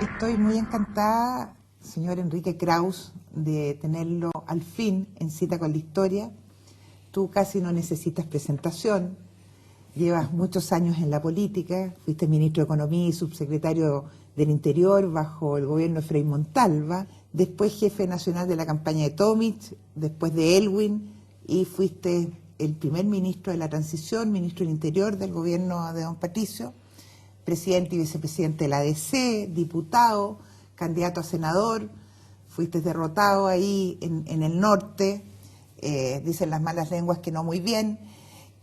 Estoy muy encantada, señor Enrique Krauss, de tenerlo al fin en Cita con la Historia. Tú casi no necesitas presentación, llevas muchos años en la política, fuiste ministro de Economía y subsecretario del Interior bajo el gobierno de Frei Montalva, después jefe nacional de la campaña de Tomic, después de Elwin, y fuiste el primer ministro de la transición, ministro del Interior del gobierno de don Patricio, presidente y vicepresidente de la ADC, diputado, candidato a senador, fuiste derrotado ahí en el norte, dicen las malas lenguas que no muy bien,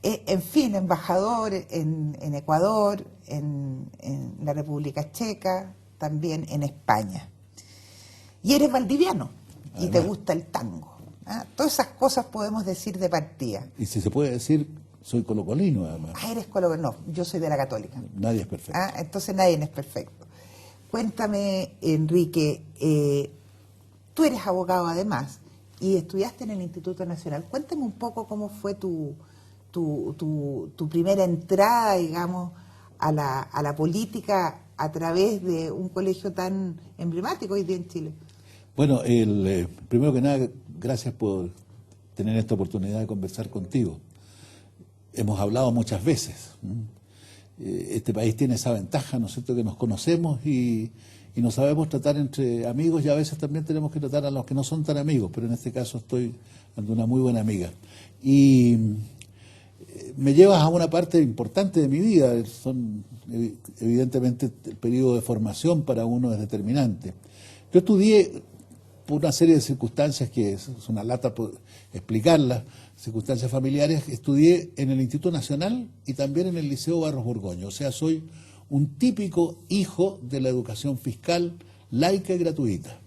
en fin, embajador en Ecuador, en la República Checa, también en España. Y eres valdiviano, además, y te gusta el tango. Todas esas cosas podemos decir de partida. Y si se puede decir, soy colocolino además. Eres colocolino. No, yo soy de la Católica. Nadie es perfecto. Entonces nadie es perfecto. Cuéntame, Enrique, tú eres abogado además y estudiaste en el Instituto Nacional. Cuéntame un poco cómo fue tu primera entrada, digamos, a la política a través de un colegio tan emblemático hoy día en Chile. Bueno, primero que nada, gracias por tener esta oportunidad de conversar contigo. Hemos hablado muchas veces. Este país tiene esa ventaja, ¿no es cierto?, que nos conocemos y nos sabemos tratar entre amigos, y a veces también tenemos que tratar a los que no son tan amigos, pero en este caso estoy ante una muy buena amiga. Y me llevas a una parte importante de mi vida. Evidentemente el periodo de formación para uno es determinante. Yo estudié por una serie de circunstancias que es una lata explicarlas, circunstancias familiares. Estudié en el Instituto Nacional y también en el Liceo Barros Borgoño. O sea, soy un típico hijo de la educación fiscal laica y gratuita.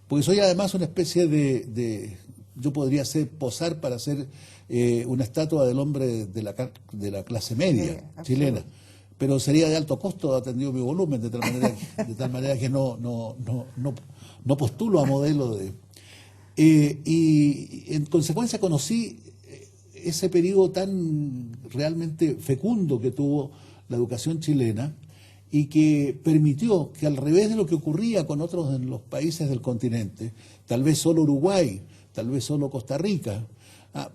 Porque soy además una especie yo podría posar para ser una estatua del hombre de la clase media chilena. Pero sería de alto costo atendido mi volumen, de tal manera que no postulo a modelo de... y en consecuencia conocí ese periodo tan realmente fecundo que tuvo la educación chilena y que permitió que, al revés de lo que ocurría con otros en los países del continente, tal vez solo Uruguay, tal vez solo Costa Rica,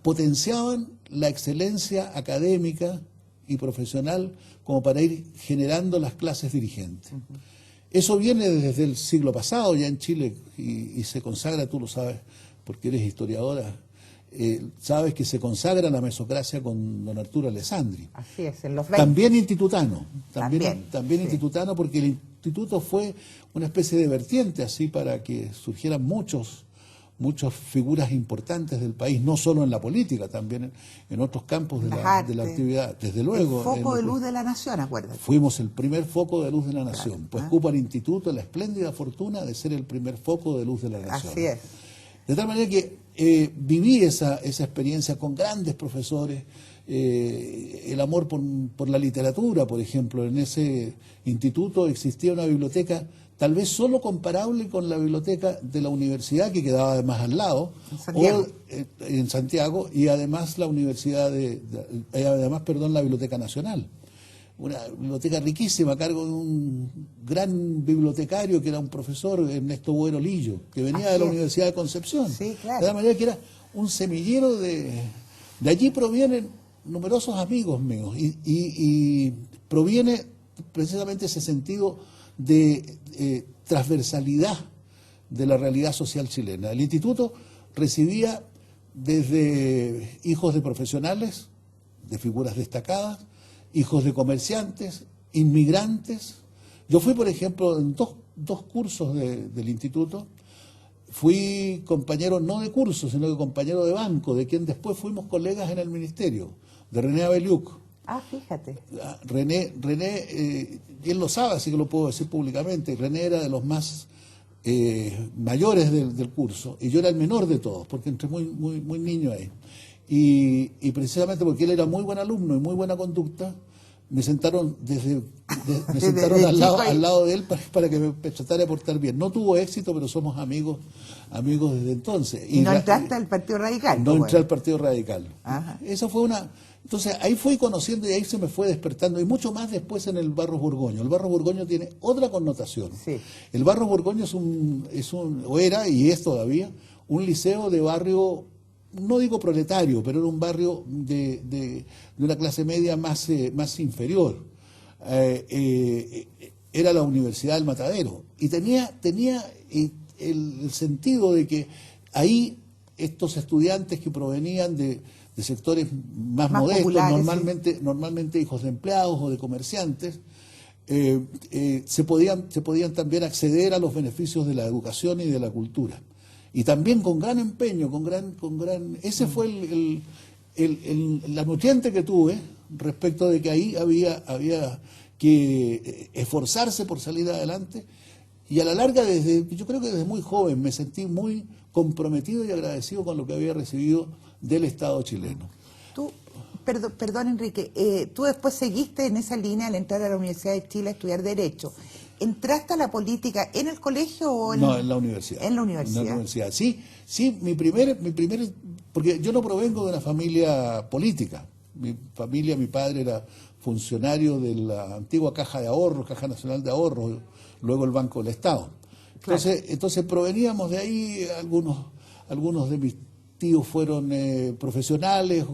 potenciaban la excelencia académica y profesional como para ir generando las clases dirigentes. Eso viene desde el siglo pasado ya en Chile y se consagra, tú lo sabes porque eres historiadora, sabes que se consagra la mesocracia con don Arturo Alessandri. Así es, en los 20. También institutano, también sí. Institutano, porque el instituto fue una especie de vertiente así para que surgieran muchas figuras importantes del país, no solo en la política, también en otros campos de la actividad. Desde luego. El foco de luz de la nación, acuérdate. Fuimos el primer foco de luz de la nación. Claro. Pues cupo al instituto la espléndida fortuna de ser el primer foco de luz de la nación. Así es. De tal manera que viví esa experiencia con grandes profesores, el amor por la literatura, por ejemplo. En ese instituto existía una biblioteca tal vez solo comparable con la biblioteca de la universidad, que quedaba además al lado, en Santiago, y además la la Biblioteca Nacional. Una biblioteca riquísima a cargo de un gran bibliotecario que era un profesor, Ernesto Buero Lillo, que venía de la Universidad de Concepción. Sí, claro. De la manera que era un semillero de allí provienen numerosos amigos míos y proviene precisamente ese sentido de transversalidad de la realidad social chilena. El instituto recibía desde hijos de profesionales, de figuras destacadas, hijos de comerciantes, inmigrantes. Yo fui, por ejemplo, en dos cursos del instituto, fui compañero no de curso, sino que compañero de banco, de quien después fuimos colegas en el ministerio, de René Abeliuk. Fíjate. René, y él lo sabe, así que lo puedo decir públicamente, René era de los más mayores del curso, y yo era el menor de todos, porque entré muy niño ahí. Y precisamente porque él era muy buen alumno y muy buena conducta, me sentaron me sentaron al lado de él para que me tratara de portar bien. No tuvo éxito, pero somos amigos desde entonces. ¿Y no entraste al Partido Radical? No entré al Partido Radical. Ajá. Eso fue entonces ahí fui conociendo y ahí se me fue despertando, y mucho más después en el Barros Borgoño. El Barros Borgoño tiene otra connotación. Sí. El Barros Borgoño o era y es todavía un liceo de barrio, no digo proletario, pero era un barrio de una clase media más inferior. Era la Universidad del Matadero, y tenía el sentido de que ahí estos estudiantes que provenían de sectores más modestos, normalmente hijos de empleados o de comerciantes, se podían también acceder a los beneficios de la educación y de la cultura. Y también con gran empeño, ese fue la nutriente que tuve respecto de que ahí había que esforzarse por salir adelante. Y a la larga, yo creo que desde muy joven me sentí muy comprometido y agradecido con lo que había recibido del Estado chileno. Tú, perdón Enrique, tú después seguiste en esa línea al entrar a la Universidad de Chile a estudiar Derecho. ¿Entraste a la política en el colegio o No, en la universidad. En la universidad. En la universidad. Sí, mi primer, porque yo no provengo de una familia política. Mi padre era funcionario de la antigua Caja de Ahorros, Caja Nacional de Ahorros, luego el Banco del Estado. Entonces proveníamos de ahí, algunos de mis tíos fueron profesionales,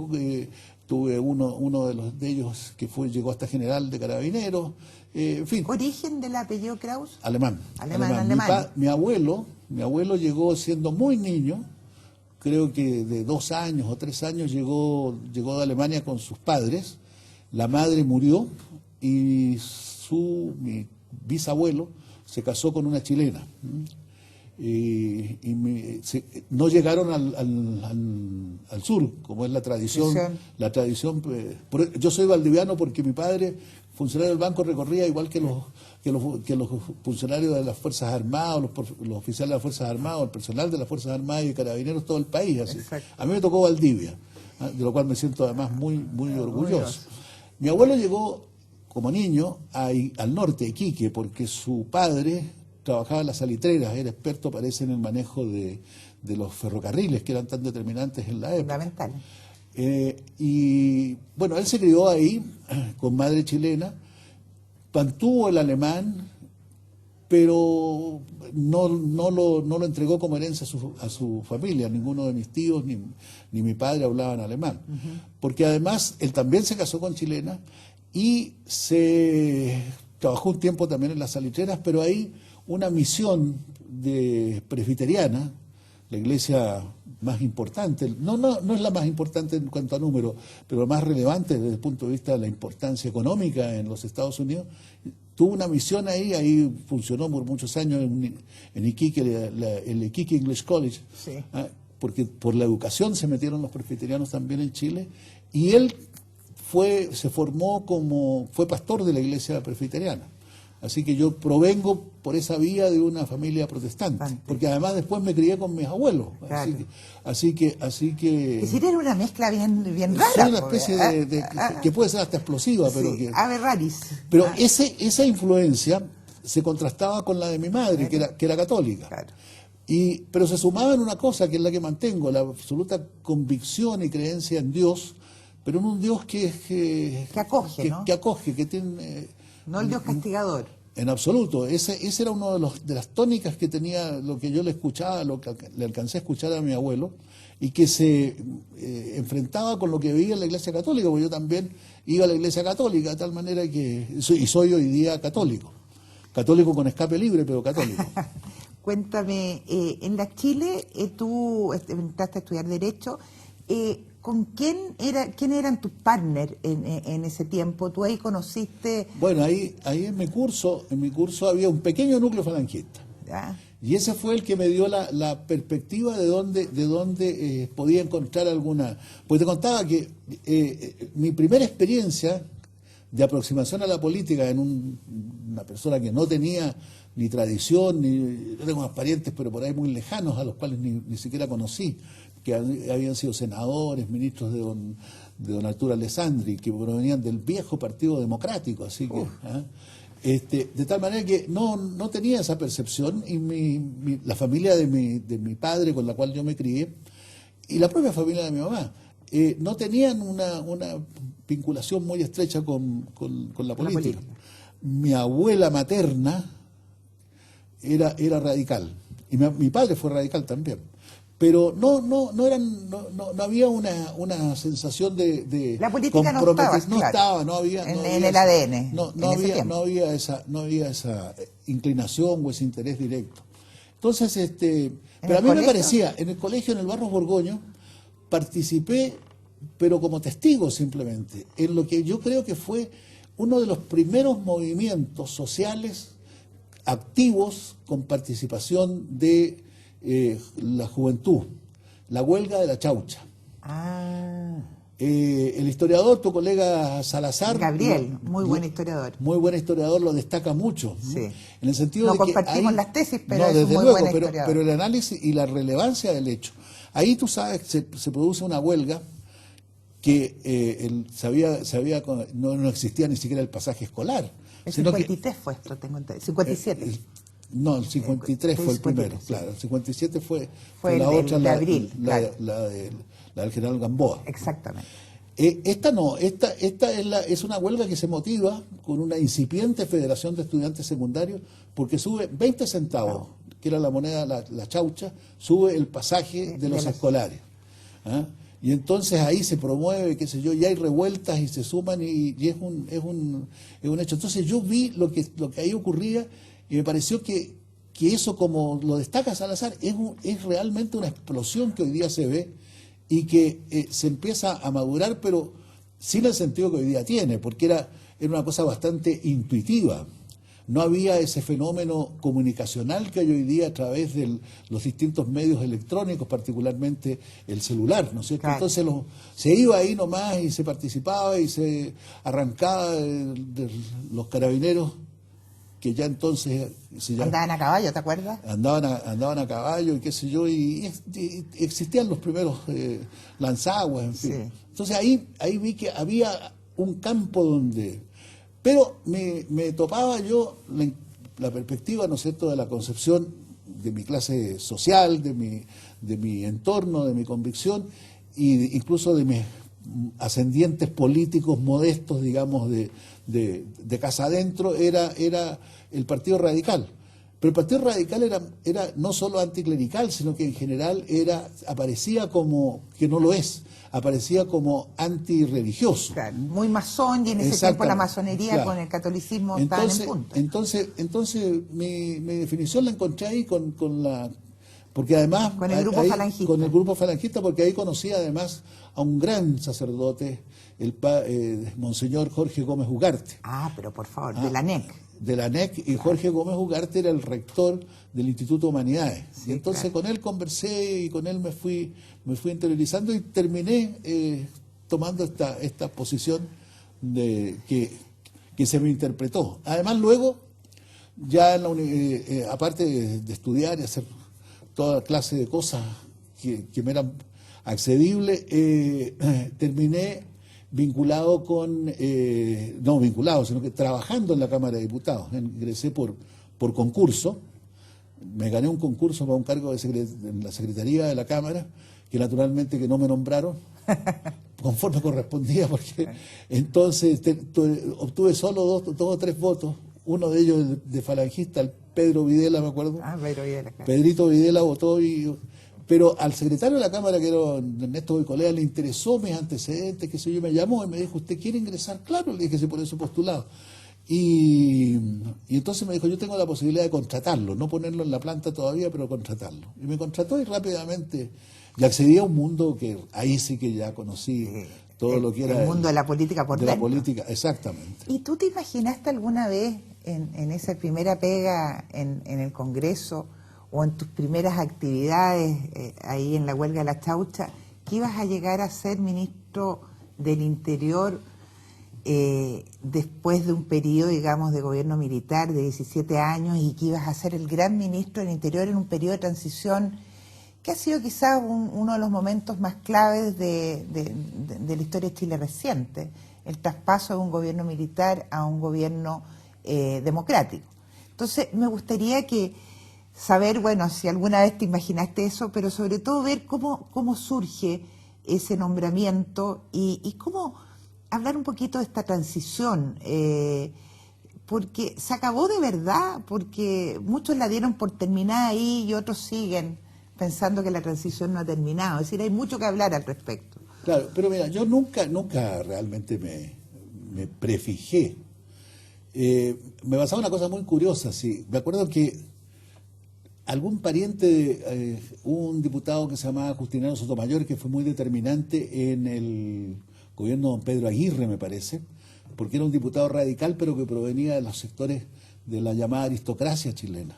tuve uno de ellos que llegó hasta general de carabineros, en fin. ¿Origen del apellido Kraus? Alemán. Alemán. Mi abuelo llegó siendo muy niño, creo que de 2 años o 3 años llegó de Alemania con sus padres. La madre murió y mi bisabuelo se casó con una chilena. No llegaron al sur, como es la tradición. Yo soy valdiviano porque mi padre, funcionario del banco, recorría igual que los funcionarios de las Fuerzas Armadas, los oficiales de las Fuerzas Armadas, el personal de las Fuerzas Armadas y Carabineros, todo el país. Así. A mí me tocó Valdivia, de lo cual me siento además muy orgulloso. Mi abuelo llegó como niño al norte, a Iquique, porque su padre trabajaba en las salitreras, era experto, parece, en el manejo de los ferrocarriles, que eran tan determinantes en la época. Fundamental. Y bueno, él se crió ahí, con madre chilena, mantuvo el alemán, pero no lo entregó como herencia a su familia. Ninguno de mis tíos ni mi padre hablaban alemán. Porque además, él también se casó con chilena y se trabajó un tiempo también en las salitreras, pero ahí una misión presbiteriana, la iglesia más importante, no es la más importante en cuanto a número, pero la más relevante desde el punto de vista de la importancia económica en los Estados Unidos, tuvo una misión ahí funcionó por muchos años en Iquique, el Iquique English College, sí. Porque por la educación se metieron los presbiterianos también en Chile, y él fue pastor de la iglesia presbiteriana. Así que yo provengo por esa vía de una familia protestante, porque además después me crié con mis abuelos. Claro. Así que es decir, era una mezcla bien rara. Sí, una especie que puede ser hasta explosiva, pero sí, ave raris. Pero esa influencia se contrastaba con la de mi madre, que era católica. Claro. Pero se sumaba en una cosa que es la que mantengo, la absoluta convicción y creencia en Dios, pero en un Dios que acoge, ¿no? Que acoge, que tiene... No el Dios castigador. En absoluto. Ese era uno de las tónicas que tenía, lo que yo le escuchaba, lo que le alcancé a escuchar a mi abuelo, y que se enfrentaba con lo que veía en la Iglesia Católica, porque yo también iba a la Iglesia Católica, de tal manera que soy hoy día católico. Católico con escape libre, pero católico. Cuéntame, en la Chile tú entraste a estudiar Derecho. ¿Con quién eran tus partners en ese tiempo? ¿Tú ahí conociste? Bueno, ahí en mi curso había un pequeño núcleo falangista. ¿Ya? Y ese fue el que me dio la perspectiva de dónde podía encontrar alguna... Pues te contaba que mi primera experiencia de aproximación a la política en una persona que no tenía ni tradición, ni yo tengo unos parientes, pero por ahí muy lejanos, a los cuales ni siquiera conocí, que habían sido senadores, ministros de don Arturo Alessandri, que provenían del viejo Partido Democrático, así que... de tal manera que no tenía esa percepción, y la familia de mi padre, con la cual yo me crié, y la propia familia de mi mamá, no tenían una vinculación muy estrecha con la política. Mi abuela materna era radical, y mi padre fue radical también, pero no había una sensación de la política no estaba, no había en el ADN. No había esa inclinación o ese interés directo. Entonces, pero a mí me parecía, en el colegio, en el Barros Borgoño, participé, pero como testigo simplemente, en lo que yo creo que fue uno de los primeros movimientos sociales activos con participación de la juventud, la huelga de la Chaucha. El historiador, tu colega Salazar, Gabriel, muy buen historiador. Muy buen historiador, lo destaca mucho. Sí. En el sentido no de que compartimos las tesis, pero no, es desde muy luego, buen historiador. pero el análisis y la relevancia del hecho. Ahí tú sabes que se produce una huelga que no existía ni siquiera el pasaje escolar. El 53 fue esto, tengo entendido. 57. No, el 53 fue el primero, sí. Claro. El 57 fue la otra, de abril, la del general Gamboa. Exactamente. Esta es una huelga que se motiva con una incipiente Federación de Estudiantes Secundarios, porque sube 20 centavos, que era la moneda, la chaucha, sube el pasaje de los escolares. ¿Ah? Y entonces ahí se promueve, qué sé yo, y hay revueltas y se suman y es un hecho. Entonces yo vi lo que ahí ocurría y me pareció que eso, como lo destaca Salazar, es realmente una explosión que hoy día se ve y que se empieza a madurar, pero sin el sentido que hoy día tiene, porque era una cosa bastante intuitiva. No había ese fenómeno comunicacional que hay hoy día a través de los distintos medios electrónicos, particularmente el celular, ¿no es cierto? Claro. Entonces se iba ahí nomás y se participaba y se arrancaba de los carabineros, que ya entonces... Andaban a caballo, ¿te acuerdas? Andaban a caballo y qué sé yo, y existían los primeros lanzaguas, en fin. Sí. Entonces ahí vi que había un campo donde... Pero me topaba yo la perspectiva, ¿no es cierto?, de la concepción de mi clase social, de mi entorno, de mi convicción, e incluso de mis ascendientes políticos modestos, digamos, de casa adentro, era el Partido Radical. Pero el Partido Radical era no solo anticlerical, sino que en general aparecía como, que no lo es, aparecía como antirreligioso. Claro, muy masón, y en ese tiempo la masonería con el catolicismo estaban en punta. Entonces mi definición la encontré ahí porque además... Con el grupo falangista. Con el grupo falangista, porque ahí conocí además a un gran sacerdote, Monseñor Jorge Gómez Ugarte. Pero por favor, de la ANEC. De la ANEC, y Jorge Gómez Ugarte era el rector del Instituto de Humanidades. Sí, y entonces con él conversé y con él me fui interiorizando y terminé tomando esta posición que se me interpretó. Además luego, ya aparte de estudiar y hacer toda clase de cosas que me eran accedibles, terminé vinculado no vinculado, sino que trabajando en la Cámara de Diputados. Ingresé por concurso, me gané un concurso para un cargo en la Secretaría de la Cámara, que naturalmente que no me nombraron, conforme correspondía, porque entonces obtuve solo dos o tres votos, uno de ellos de falangista, el Pedro Videla, me acuerdo. Pedro Videla, claro. Pedrito Videla votó pero al secretario de la Cámara, que era Ernesto Boicolea, le interesó mis antecedentes, qué sé yo, me llamó y me dijo, ¿usted quiere ingresar? Claro, le dije, sí, por eso postulado. Y entonces me dijo, yo tengo la posibilidad de contratarlo, no ponerlo en la planta todavía, pero contratarlo. Y me contrató y rápidamente, y accedí a un mundo que ahí sí que ya conocí todo lo que era... El mundo de la política por dentro. De la política, exactamente. ¿Y tú te imaginaste alguna vez en esa primera pega en el Congreso, o en tus primeras actividades ahí en la huelga de la Chaucha, que ibas a llegar a ser ministro del Interior después de un periodo, digamos, de gobierno militar de 17 años y que ibas a ser el gran ministro del Interior en un periodo de transición que ha sido quizás uno de los momentos más claves de la historia de Chile reciente, el traspaso de un gobierno militar a un gobierno democrático. Entonces, me gustaría saber, bueno, si alguna vez te imaginaste eso, pero sobre todo ver cómo surge ese nombramiento y cómo hablar un poquito de esta transición, porque se acabó de verdad, porque muchos la dieron por terminada ahí y otros siguen pensando que la transición no ha terminado. Es decir, hay mucho que hablar al respecto. Claro, pero mira, yo nunca realmente me prefijé. Me pasaba una cosa muy curiosa, sí. Me acuerdo que algún pariente, un diputado que se llamaba Justiniano Sotomayor, que fue muy determinante en el gobierno de don Pedro Aguirre, me parece, porque era un diputado radical, pero que provenía de los sectores de la llamada aristocracia chilena.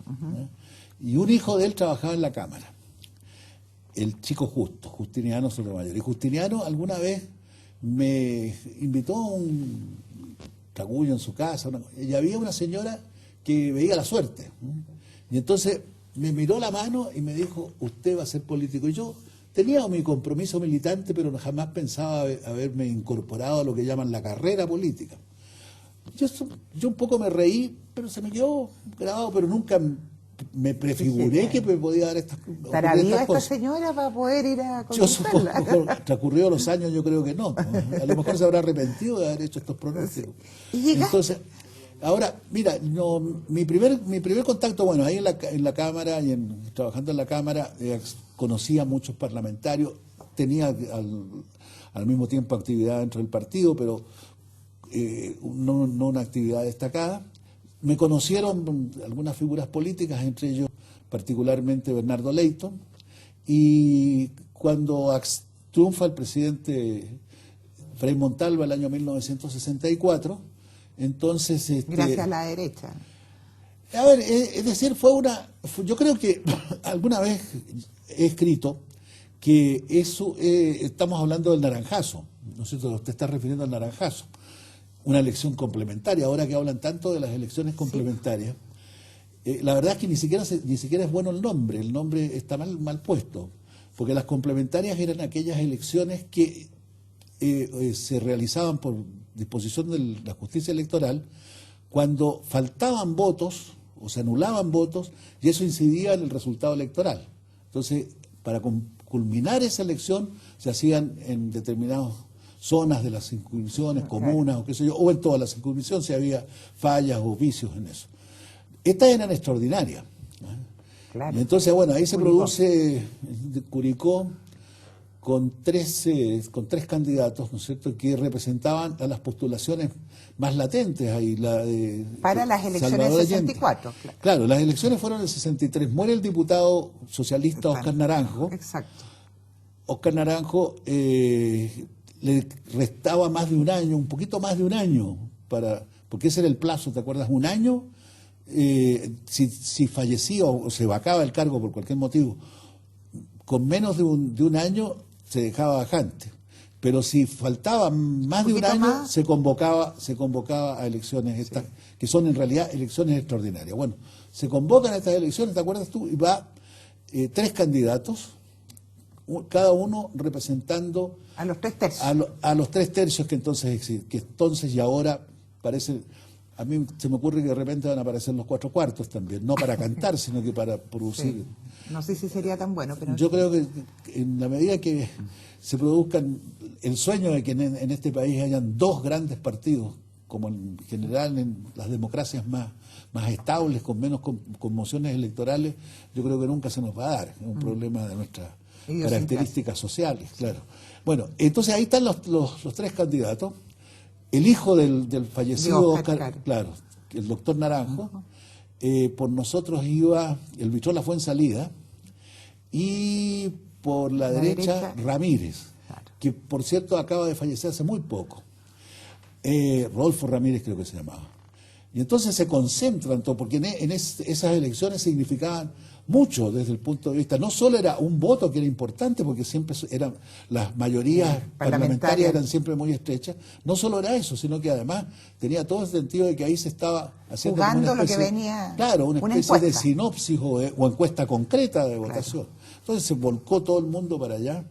Y un hijo de él trabajaba en la Cámara, el chico Justiniano Sotomayor. Y Justiniano alguna vez me invitó a un cagullo en su casa, y había una señora que veía la suerte. Y entonces me miró la mano y me dijo, usted va a ser político. Y yo tenía mi compromiso militante, pero jamás pensaba haberme incorporado a lo que llaman la carrera política. Yo un poco me reí, pero se me quedó grabado, pero nunca me prefiguré que me podía dar estas cosas. ¿Estará viva esta señora para poder ir a consultarla? Yo supongo, transcurridos los años, yo creo que no. A lo mejor se habrá arrepentido de haber hecho estos pronósticos. Entonces, ahora, mira, mi primer contacto, bueno, ahí en la Cámara y trabajando en la Cámara, conocía a muchos parlamentarios, tenía al mismo tiempo actividad dentro del partido, pero no una actividad destacada. Me conocieron algunas figuras políticas, entre ellos particularmente Bernardo Leyton, y cuando triunfa el presidente Frei Montalva el año 1964, entonces... Gracias a la derecha. A ver, es decir, yo creo que alguna vez he escrito que eso, estamos hablando del naranjazo, ¿no es cierto? Usted está refiriendo al naranjazo, una elección complementaria. Ahora que hablan tanto de las elecciones complementarias, la verdad es que ni siquiera es bueno el nombre está mal puesto, porque las complementarias eran aquellas elecciones que se realizaban por disposición de la justicia electoral cuando faltaban votos o se anulaban votos y eso incidía en el resultado electoral. Entonces, para culminar esa elección se hacían en determinadas zonas de las circunscripciones, comunas o qué sé yo, o en todas las circunscripciones si había fallas o vicios en eso. Estas eran extraordinarias. Claro. Y entonces, bueno, ahí se produce Curicó con tres candidatos, ¿no es cierto?, que representaban a las postulaciones más latentes ahí, para las elecciones del 64. Claro, las elecciones fueron en el 63. Muere el diputado socialista Óscar Naranjo. Exacto. Óscar Naranjo le restaba más de un año, un poquito más de un año, porque ese era el plazo, ¿te acuerdas? Un año, si fallecía o se vacaba el cargo por cualquier motivo, con menos de un año se dejaba vacante. Pero si faltaba más de un año, se convocaba a elecciones estas, que son en realidad elecciones extraordinarias. Bueno, se convocan estas elecciones, ¿te acuerdas tú? Y va 3 candidatos, cada uno representando a los 3 tercios. A los 3 tercios que entonces y ahora parece, a mí se me ocurre que de repente van a aparecer los 4 cuartos también, no para cantar, sino que para producir. Sí. No sé si sería tan bueno, pero... Yo creo que en la medida que se produzcan el sueño de que en este país hayan 2 grandes partidos, como en general en las democracias más estables, con menos conmociones electorales, yo creo que nunca se nos va a dar. Es un problema de nuestras características sociales, claro. Bueno, entonces ahí están los 3 candidatos. El hijo del fallecido Óscar, claro, el doctor Naranjo, por nosotros iba el Vitrola Fuensalida y por la derecha Ramírez, claro, que por cierto acaba de fallecer hace muy poco. Rodolfo Ramírez creo que se llamaba. Y entonces se concentran todo, porque esas elecciones significaban mucho desde el punto de vista, no solo era un voto que era importante, porque siempre eran las mayorías parlamentarias eran siempre muy estrechas, no solo era eso, sino que además tenía todo el sentido de que ahí se estaba haciendo jugando lo que venía, claro, una especie de sinopsis o encuesta concreta de votación. Entonces se volcó todo el mundo para allá.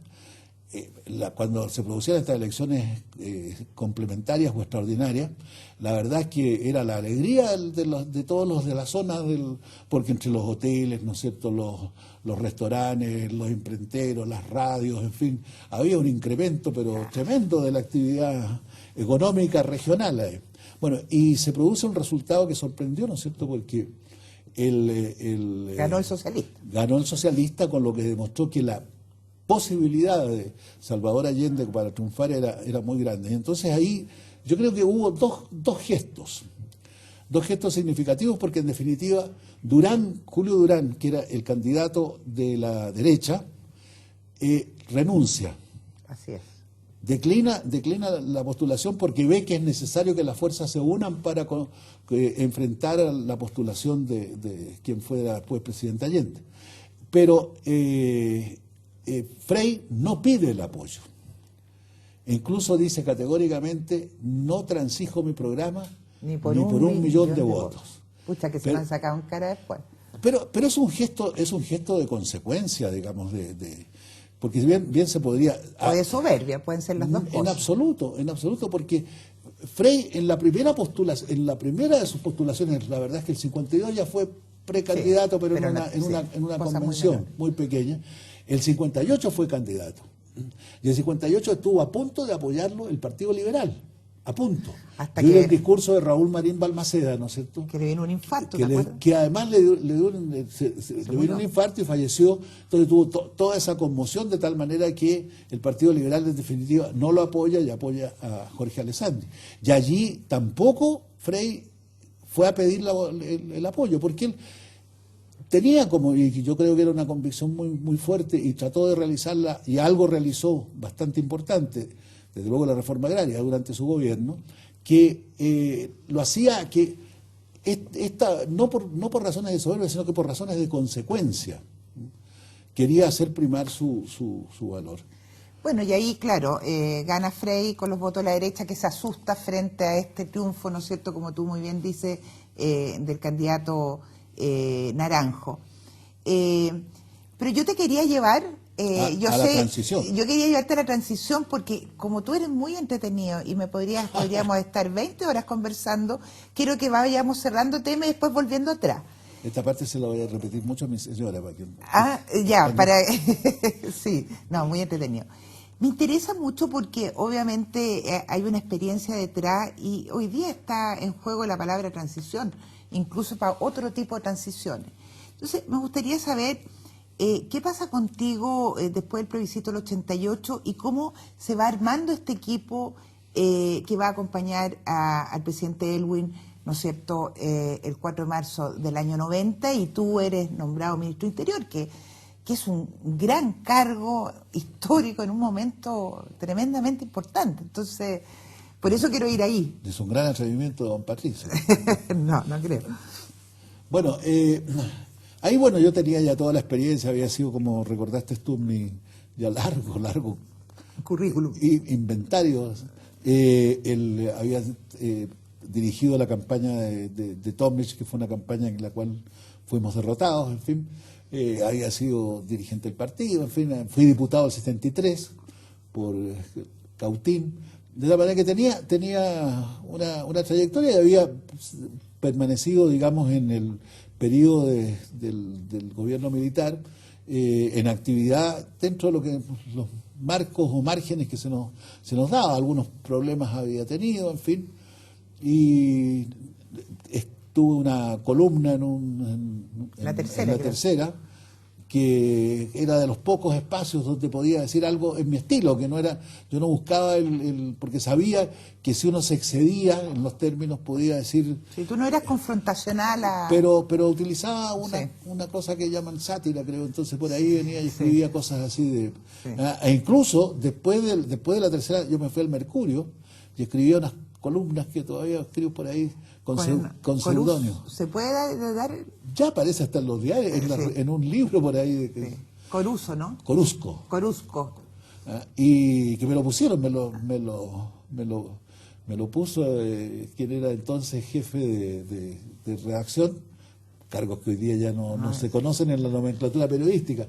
Cuando se producían estas elecciones complementarias o extraordinarias, la verdad es que era la alegría de todos los de la zona, porque entre los hoteles, ¿no es cierto?, los restaurantes, los imprenteros, las radios, en fin, había un incremento pero tremendo de la actividad económica regional. Bueno, y se produce un resultado que sorprendió, ¿no es cierto?, porque ganó el socialista. Ganó el socialista, con lo que demostró que la posibilidad de Salvador Allende para triunfar era muy grande. Y entonces ahí yo creo que hubo dos gestos significativos, porque en definitiva Julio Durán, que era el candidato de la derecha, renuncia. Así es. Declina la postulación porque ve que es necesario que las fuerzas se unan para enfrentar a la postulación de quien fuera después presidente Allende. Pero Frei no pide el apoyo. Incluso dice categóricamente: no transijo mi programa ni por un millón de votos. Pucha, que se lo han sacado en cara después. Pero es un gesto de consecuencia, digamos, porque bien se podría... O de soberbia, pueden ser las dos cosas. En absoluto, porque Frei en la primera de sus postulaciones, la verdad es que el 52 ya fue precandidato, sí, pero en una convención muy pequeña. El 58 fue candidato. Y el 58 estuvo a punto de apoyarlo el Partido Liberal. A punto. Hasta que el discurso de Raúl Marín Balmaceda, ¿no es cierto? Que le vino un infarto, que además le vino un infarto y falleció. Entonces tuvo toda esa conmoción, de tal manera que el Partido Liberal en definitiva no lo apoya y apoya a Jorge Alessandri. Y allí tampoco Frei fue a pedir el apoyo, porque él tenía y yo creo que era una convicción muy fuerte, y trató de realizarla, y algo realizó bastante importante, desde luego la reforma agraria durante su gobierno, que lo hacía que no por razones de soberbia, sino que por razones de consecuencia, quería hacer primar su valor. Bueno, y ahí, claro, gana Frei con los votos de la derecha, que se asusta frente a este triunfo, ¿no es cierto?, como tú muy bien dices, del candidato Naranjo. Pero yo te quería llevar... Yo quería llevarte a la transición, porque como tú eres muy entretenido y podríamos estar 20 horas conversando, quiero que vayamos cerrando temas y después volviendo atrás. Esta parte se la voy a repetir mucho a mi señora. Sí, no, muy entretenido. Me interesa mucho porque obviamente hay una experiencia detrás, y hoy día está en juego la palabra transición, incluso para otro tipo de transiciones. Entonces, me gustaría saber... ¿qué pasa contigo después del plebiscito del 88 y cómo se va armando este equipo que va a acompañar al presidente Elwin, ¿no es cierto?, el 4 de marzo del año 90, y tú eres nombrado ministro Interior, que es un gran cargo histórico en un momento tremendamente importante. Entonces, por eso quiero ir ahí. Es un gran atrevimiento, don Patricio. No creo. Bueno, ahí, yo tenía ya toda la experiencia, había sido, como recordaste tú, mi ya largo currículum, inventario. Él había dirigido la campaña de Tomic, que fue una campaña en la cual fuimos derrotados, en fin. Había sido dirigente del partido, en fin. Fui diputado del 73 por Cautín, de la manera que tenía una trayectoria, y había permanecido, digamos, en el periodo del gobierno militar, en actividad dentro de los marcos o márgenes que se nos daba. Algunos problemas había tenido, en fin, y tuve una columna en la tercera, que era de los pocos espacios donde podía decir algo en mi estilo, que no era, yo no buscaba porque sabía que si uno se excedía en los términos podía decir... Sí, tú no eras confrontacional Pero utilizaba una cosa que llaman sátira, creo, entonces por ahí venía y escribía cosas así e incluso después de la tercera yo me fui al Mercurio y escribía columnas que todavía escribo por ahí con Corus- seudónimo. ¿Se puede dar? Ya aparece hasta en los diarios, Sí. en un libro por ahí Sí. Coruso, ¿no? Corusco. Corusco. Y que me lo pusieron, me lo puso quien era entonces jefe de redacción, cargos que hoy día ya no se conocen en la nomenclatura periodística.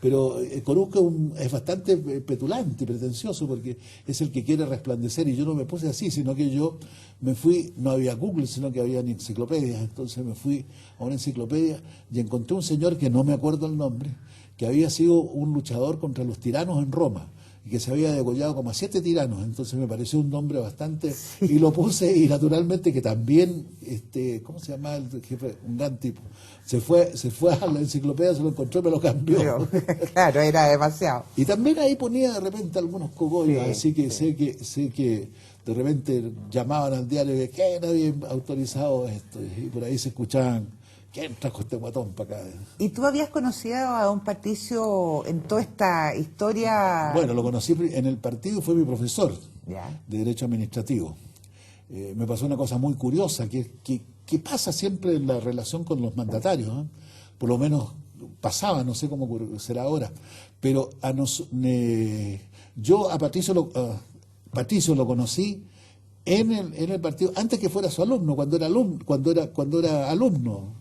Pero Corusco es bastante petulante y pretencioso porque es el que quiere resplandecer, y yo no me puse así, sino que yo me fui, no había Google, sino que había enciclopedias, entonces me fui a una enciclopedia y encontré un señor que no me acuerdo el nombre, que había sido un luchador contra los tiranos en Roma y que se había degollado como a 7 tiranos, entonces me pareció un nombre bastante, y lo puse, y naturalmente que también, ¿cómo se llama el jefe? Un gran tipo, se fue a la enciclopedia, se lo encontró y me lo cambió. Pero, claro, era demasiado. Y también ahí ponía de repente algunos cogollos, Sí, así que sí. sé que de repente llamaban al diario que ¿quién había autorizado esto? Y por ahí se escuchaban, ¿quién trajo este guatón para acá? ¿Y tú habías conocido a don Patricio en toda esta historia? Bueno, lo conocí en el partido, fue mi profesor Ya. de Derecho Administrativo. Me pasó una cosa muy curiosa, que pasa siempre en la relación con los mandatarios, ¿eh? Por lo menos pasaba, no sé cómo será ahora, pero yo a Patricio lo conocí en el partido antes que fuera su alumno, cuando era alumno,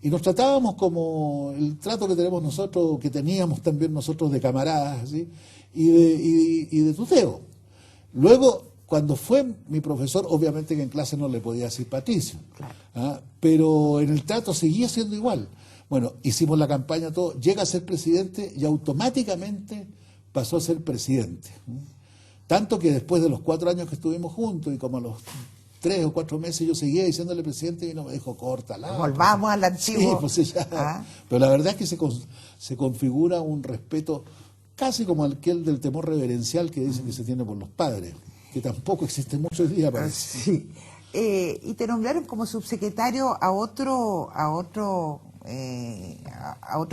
y nos tratábamos como el trato que tenemos nosotros, que teníamos también nosotros de camaradas, ¿sí? y de tuteo. Luego, cuando fue mi profesor, obviamente que en clase no le podía decir Patricio, ¿ah? Pero en el trato seguía siendo igual. Bueno, hicimos la campaña, todo, llega a ser presidente y automáticamente pasó a ser presidente. Tanto que después de los 4 años que estuvimos juntos, y como a los 3 o 4 meses yo seguía diciéndole presidente, y no me dijo, córtala. Volvamos al antiguo. Sí, pues ya. Ah. Pero la verdad es que se configura un respeto casi como aquel del temor reverencial que dicen que se tiene por los padres, que tampoco existe mucho hoy día, parece. Sí. Y te nombraron como subsecretario a otro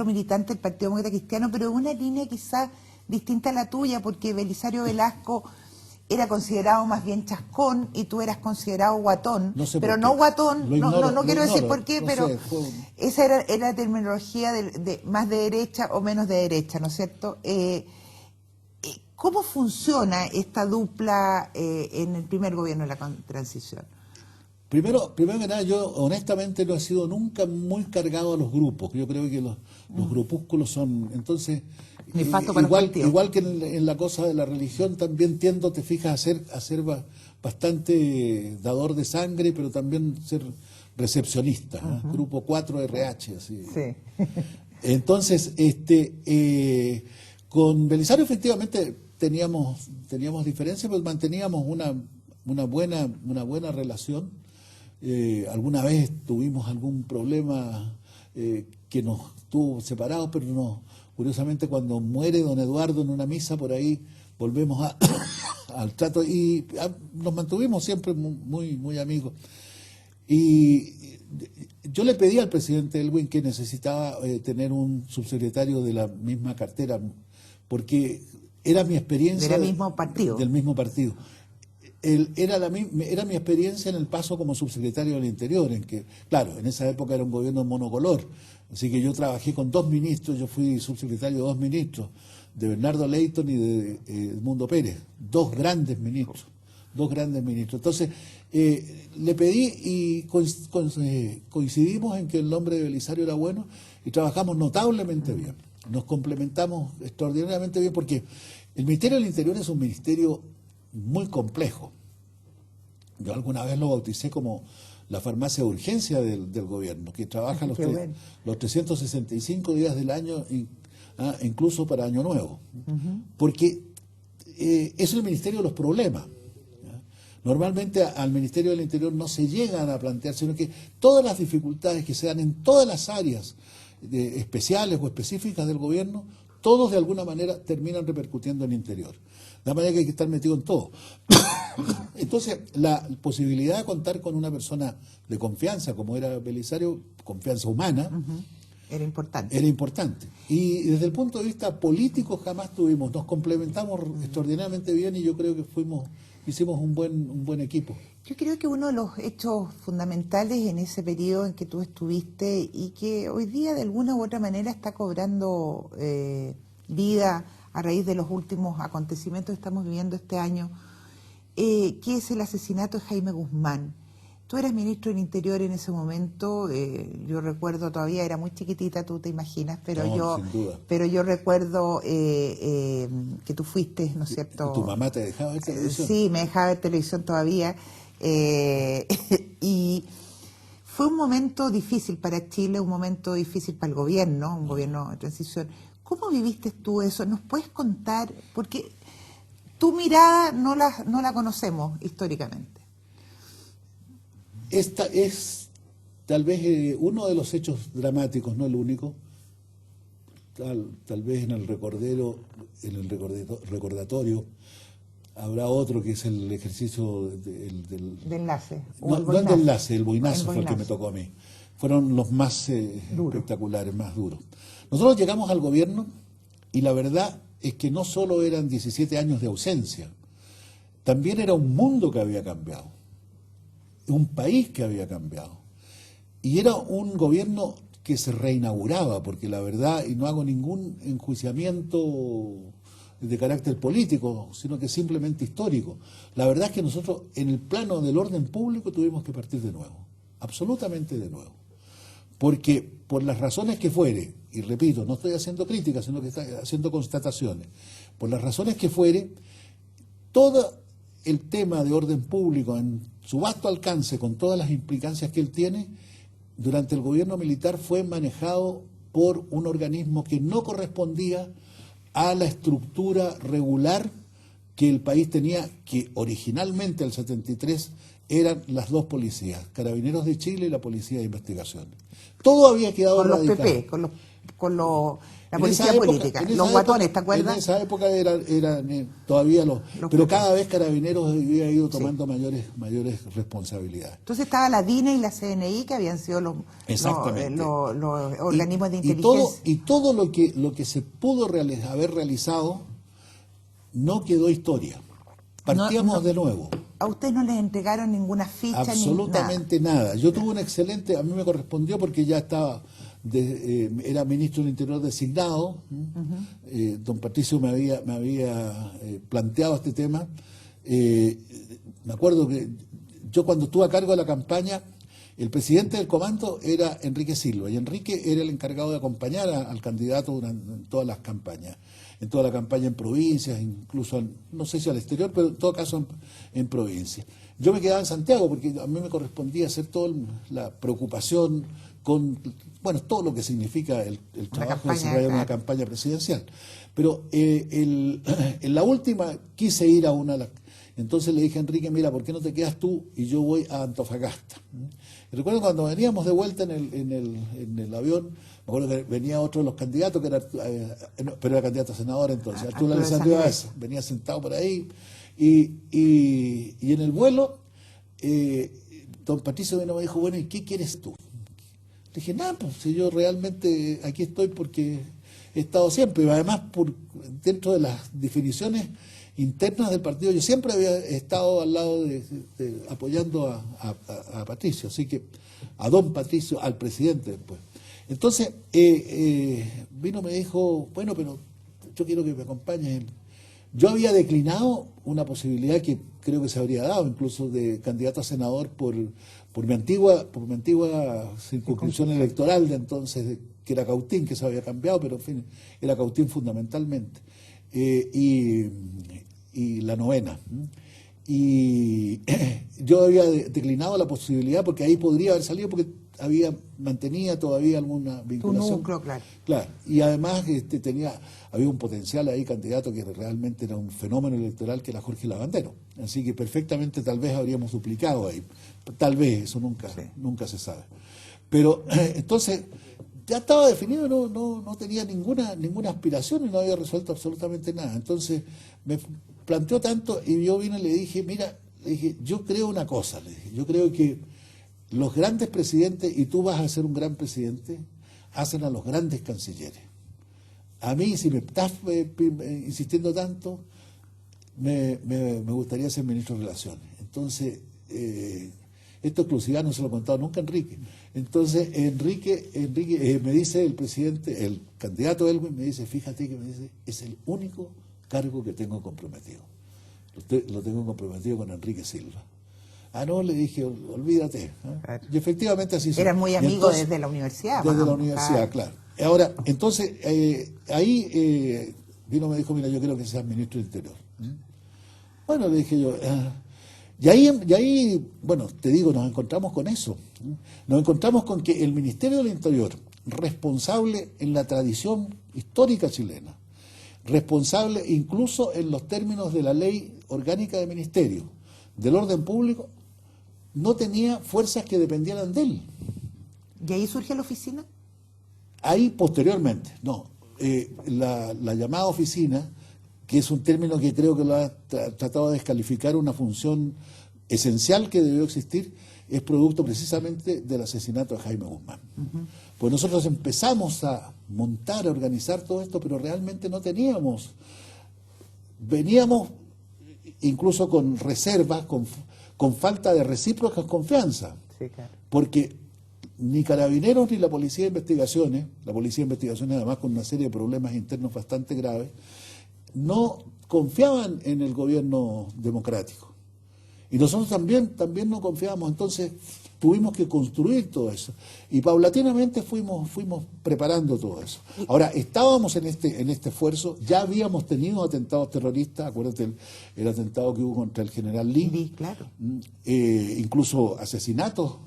militante del Partido Demócrata Cristiano, pero de una línea quizás distinta a la tuya, porque Belisario Velasco era considerado más bien chascón y tú eras considerado guatón, No sé pero por no qué. guatón, Lo ignoro, no lo quiero decir ignoro, por qué, no pero sé, esa era la terminología de más de derecha o menos de derecha, ¿no es cierto? ¿Cómo funciona esta dupla en el primer gobierno de la transición? Primero que nada, yo honestamente no he sido nunca muy cargado a los grupos. Yo creo que los grupúsculos son, entonces, Nefasto para los partidos. igual que en la cosa de la religión, también tiendo, te fijas, a ser bastante dador de sangre, pero también ser recepcionista, ¿no? Grupo 4 RH, así. Sí. Entonces, con Belisario efectivamente teníamos diferencias, pero manteníamos una buena relación. Alguna vez tuvimos algún problema que nos tuvo separados, pero curiosamente cuando muere don Eduardo en una misa por ahí volvemos al trato y nos mantuvimos siempre muy amigos. Y yo le pedí al presidente Elwin que necesitaba tener un subsecretario de la misma cartera, porque era mi experiencia Del mismo partido. Del mismo partido. Era mi experiencia en el paso como subsecretario del Interior, en que, claro, en esa época era un gobierno monocolor, así que yo trabajé con 2 ministros, yo fui subsecretario de 2 ministros, de Bernardo Leyton y de Edmundo Pérez, 2 grandes ministros. Entonces, le pedí y coincidimos en que el nombre de Belisario era bueno y trabajamos notablemente bien. Nos complementamos extraordinariamente bien porque el Ministerio del Interior es un ministerio muy complejo. Yo alguna vez lo bauticé como la farmacia de urgencia del gobierno, que trabaja los 365 días del año, incluso para Año Nuevo. Porque es el ministerio de los problemas. Normalmente al Ministerio del Interior no se llegan a plantear, sino que todas las dificultades que se dan en todas las áreas especiales o específicas del gobierno, todos de alguna manera terminan repercutiendo en el interior. De la manera que hay que estar metido en todo. Entonces, la posibilidad de contar con una persona de confianza, como era Belisario, confianza humana, Era importante. Era importante. Y desde el punto de vista político jamás tuvimos, nos complementamos extraordinariamente bien y yo creo que hicimos un buen equipo. Yo creo que uno de los hechos fundamentales en ese periodo en que tú estuviste y que hoy día de alguna u otra manera está cobrando vida a raíz de los últimos acontecimientos que estamos viviendo este año, que es el asesinato de Jaime Guzmán. Tú eras ministro del Interior en ese momento, yo recuerdo, todavía era muy chiquitita, tú te imaginas, pero No, sin duda. yo recuerdo que tú fuiste, ¿no es cierto? ¿Y tu mamá te dejaba ver televisión? Sí, me dejaba ver televisión todavía. Y fue un momento difícil para Chile, un momento difícil para el gobierno, un gobierno de transición. ¿Cómo viviste tú eso? ¿Nos puedes contar? Porque tu mirada no la conocemos históricamente. Esta es tal vez uno de los hechos dramáticos, no el único. Tal vez en el recordatorio habrá otro que es el ejercicio de enlace. No el de enlace, el boinazo fue el que me tocó a mí. Fueron los más espectaculares, más duros. Nosotros llegamos al gobierno y la verdad es que no solo eran 17 años de ausencia, también era un mundo que había cambiado, un país que había cambiado. Y era un gobierno que se reinauguraba, porque la verdad, y no hago ningún enjuiciamiento de carácter político, sino que simplemente histórico. La verdad es que nosotros en el plano del orden público tuvimos que partir de nuevo, absolutamente de nuevo. Porque por las razones que fuere, y repito, no estoy haciendo críticas, sino que estoy haciendo constataciones, por las razones que fuere, todo el tema de orden público en su vasto alcance, con todas las implicancias que él tiene, durante el gobierno militar fue manejado por un organismo que no correspondía a la estructura regular que el país tenía, que originalmente al 73 eran las dos policías, Carabineros de Chile y la Policía de Investigación. Todo había quedado con radicado. Los PP, con la policía política, los guatones, ¿te acuerdas? En esa época eran todavía los pero PP. Cada vez Carabineros había ido tomando mayores responsabilidades. Entonces estaba la DINA y la CNI, que habían sido los organismos de inteligencia. Y todo lo que se pudo haber realizado no quedó historia. Partíamos de nuevo. A ustedes no les entregaron ninguna ficha absolutamente ni nada. Nada. Yo tuve un excelente, a mí me correspondió porque ya estaba, era ministro del Interior designado, don Patricio me había planteado este tema. Me acuerdo que yo cuando estuve a cargo de la campaña, el presidente del comando era Enrique Silva, y Enrique era el encargado de acompañar al candidato en todas las campañas, en toda la campaña en provincias, incluso, no sé si al exterior, pero en todo caso en provincias. Yo me quedaba en Santiago porque a mí me correspondía hacer toda la preocupación con, bueno, todo lo que significa el trabajo de desarrollar una campaña presidencial. Pero en la última quise ir a entonces le dije a Enrique, mira, ¿por qué no te quedas tú y yo voy a Antofagasta? Y recuerdo cuando veníamos de vuelta en el avión, me acuerdo que venía otro de los candidatos, que era, pero era candidato a senador entonces, Arturo Alessandro Ibáez, venía sentado por ahí, y en el vuelo, don Patricio me dijo, bueno, ¿y qué quieres tú? Le dije, nada, pues si yo realmente aquí estoy porque he estado siempre, y además dentro de las definiciones internas del partido, yo siempre había estado al lado apoyando a Patricio, así que a don Patricio, al presidente después. Entonces, vino y me dijo, bueno, pero yo quiero que me acompañes. Yo había declinado una posibilidad que creo que se habría dado, incluso de candidato a senador por mi antigua circunscripción electoral de entonces, que era Cautín, que se había cambiado, pero en fin, era Cautín fundamentalmente. Y la novena. Y yo había declinado la posibilidad porque ahí podría haber salido porque mantenía todavía alguna vinculación. Tu núcleo, claro. Claro, y además había un potencial ahí candidato que realmente era un fenómeno electoral que era Jorge Lavandero. Así que perfectamente tal vez habríamos duplicado ahí. Tal vez, eso nunca se sabe. Pero entonces ya estaba definido, no tenía ninguna aspiración y no había resuelto absolutamente nada. Entonces me planteó tanto y yo vine y le dije, mira, yo creo una cosa, yo creo que los grandes presidentes, y tú vas a ser un gran presidente, hacen a los grandes cancilleres. A mí, si me estás insistiendo tanto, me gustaría ser ministro de Relaciones. Entonces, esto exclusividad no se lo he contado nunca a Enrique. Entonces, Enrique me dice el presidente, el candidato Elwin, me dice, fíjate que me dice, es el único cargo que tengo comprometido. Lo tengo comprometido con Enrique Silva. Ah, no, le dije, olvídate. Claro. Y efectivamente así fue. Eras muy amigo desde la universidad. Desde la universidad, claro. Ahora, entonces, ahí vino y me dijo, mira, yo quiero que seas ministro del Interior. Bueno, le dije yo, y ahí, bueno, te digo, nos encontramos con eso. Nos encontramos con que el Ministerio del Interior, responsable en la tradición histórica chilena, responsable incluso en los términos de la ley orgánica de ministerio, del orden público, no tenía fuerzas que dependieran de él. ¿Y ahí surge la oficina? Ahí posteriormente, no. La llamada oficina, que es un término que creo que lo ha tratado de descalificar una función esencial que debió existir, es producto precisamente del asesinato de Jaime Guzmán. Pues nosotros empezamos a montar, a organizar todo esto, pero realmente no teníamos. Veníamos incluso con reservas, con falta de recíproca confianza. Sí, claro. Porque ni Carabineros ni la Policía de Investigaciones además con una serie de problemas internos bastante graves, no confiaban en el gobierno democrático. Y nosotros también no confiábamos, entonces tuvimos que construir todo eso. Y paulatinamente fuimos preparando todo eso. Ahora, estábamos en este esfuerzo, ya habíamos tenido atentados terroristas, acuérdate el atentado que hubo contra el general Lee, Sí, claro. incluso asesinatos,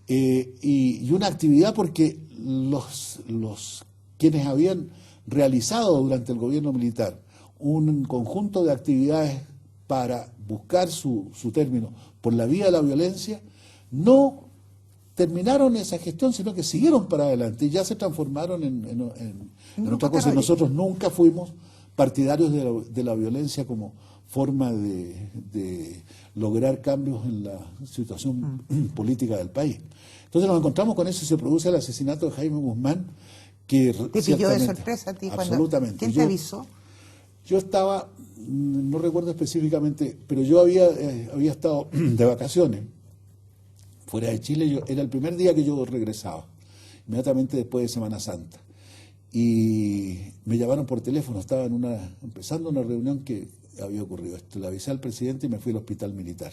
y una actividad porque los quienes habían realizado durante el gobierno militar un conjunto de actividades para buscar su término por la vía de la violencia, no terminaron esa gestión, sino que siguieron para adelante y ya se transformaron en otra cosa. Y nosotros nunca fuimos partidarios de la violencia como forma de lograr cambios en la situación política del país. Entonces nos encontramos con eso y se produce el asesinato de Jaime Guzmán, que ¿Te pilló de sorpresa a ti? Absolutamente. ¿Quién te avisó? Yo estaba, no recuerdo específicamente, pero yo había estado de vacaciones fuera de Chile. Era el primer día que yo regresaba, inmediatamente después de Semana Santa. Y me llamaron por teléfono, estaba empezando una reunión que había ocurrido esto. Le avisé al presidente y me fui al hospital militar,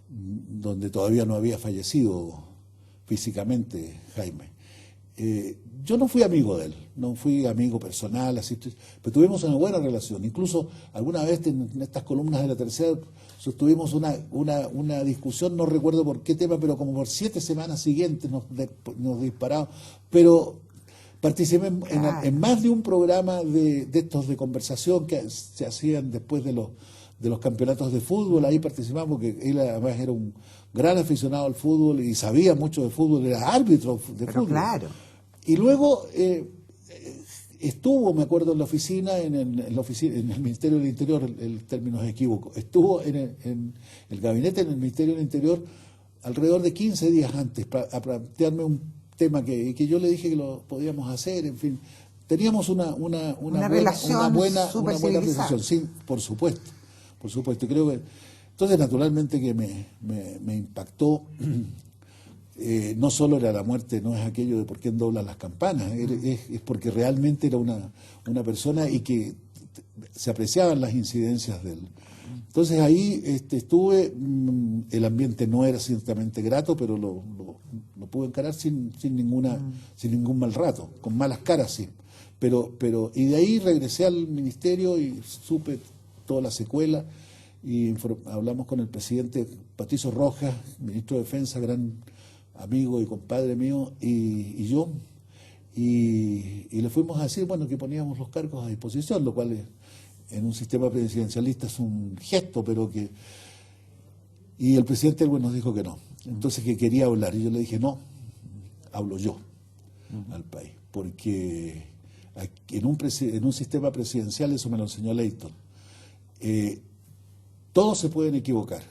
donde todavía no había fallecido físicamente Jaime. Yo no fui amigo de él, no fui amigo personal, así, pero tuvimos una buena relación. Incluso alguna vez en estas columnas de La Tercera sostuvimos una discusión, no recuerdo por qué tema, pero como por 7 semanas siguientes nos disparamos. Pero participé en más de un programa de estos de conversación que se hacían después de los campeonatos de fútbol. Ahí participamos porque él además era un gran aficionado al fútbol y sabía mucho de fútbol, era árbitro de fútbol. Claro. Y luego estuvo, me acuerdo, en la oficina, en el Ministerio del Interior, el término es equívoco, estuvo en el gabinete en el Ministerio del Interior alrededor de 15 días antes para plantearme un tema que yo le dije que lo podíamos hacer, en fin. Teníamos una buena relación, sí, por supuesto. Creo que entonces naturalmente que me impactó. No solo era la muerte, no es aquello de por qué doblan las campanas, es porque realmente era una persona y que se apreciaban las incidencias de él. Entonces ahí estuve, el ambiente no era ciertamente grato, pero lo pude encarar sin ningún mal rato, con malas caras sí. Pero y de ahí regresé al ministerio y supe toda la secuela y hablamos con el presidente Patricio Rojas, ministro de Defensa, gran amigo y compadre mío, y yo, y le fuimos a decir, bueno, que poníamos los cargos a disposición, lo cual en un sistema presidencialista es un gesto, pero que... Y el presidente nos dijo que no, entonces que quería hablar, y yo le dije, no, hablo yo al país, porque en un sistema presidencial, eso me lo enseñó Leighton, todos se pueden equivocar,